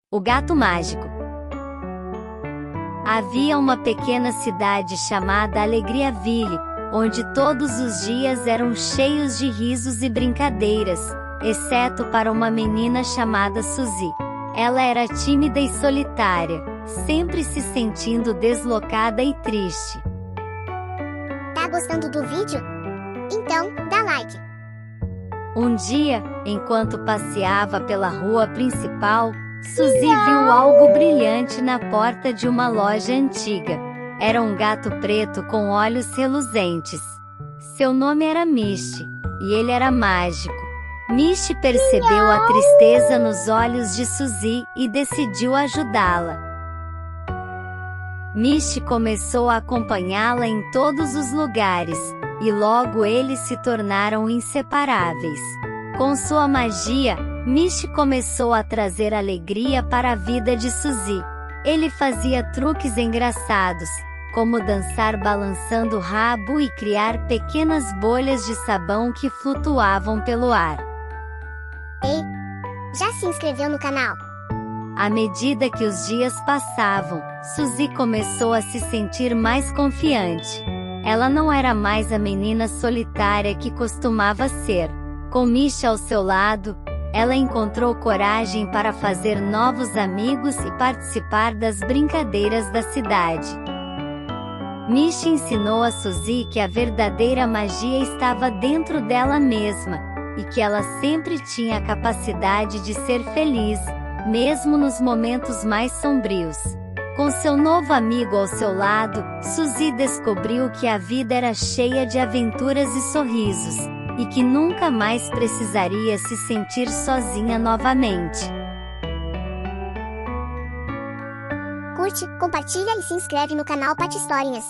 O Gato Mágico. Havia uma pequena cidade chamada Alegriaville, onde todos os dias eram cheios de risos e brincadeiras, exceto para uma menina chamada Suzy. Ela era tímida e solitária, sempre se sentindo deslocada e triste. Tá gostando do vídeo? Então, dá like. Um dia, enquanto passeava pela rua principal, Suzy viu algo brilhante na porta de uma loja antiga. Era um gato preto com olhos reluzentes. Seu nome era Misty, e ele era mágico. Misty percebeu a tristeza nos olhos de Suzy e decidiu ajudá-la. Misty começou a acompanhá-la em todos os lugares, e logo eles se tornaram inseparáveis. Com sua magia, Misty começou a trazer alegria para a vida de Suzy. Ele fazia truques engraçados, como dançar balançando o rabo e criar pequenas bolhas de sabão que flutuavam pelo ar. Ei, já se inscreveu no canal? À medida que os dias passavam, Suzy começou a se sentir mais confiante. Ela não era mais a menina solitária que costumava ser. Com Misty ao seu lado, ela encontrou coragem para fazer novos amigos e participar das brincadeiras da cidade. Misty ensinou a Suzy que a verdadeira magia estava dentro dela mesma, e que ela sempre tinha a capacidade de ser feliz, mesmo nos momentos mais sombrios. Com seu novo amigo ao seu lado, Suzy descobriu que a vida era cheia de aventuras e sorrisos, e que nunca mais precisaria se sentir sozinha novamente. Curte, compartilha e se inscreve no canal Pat Historinhas.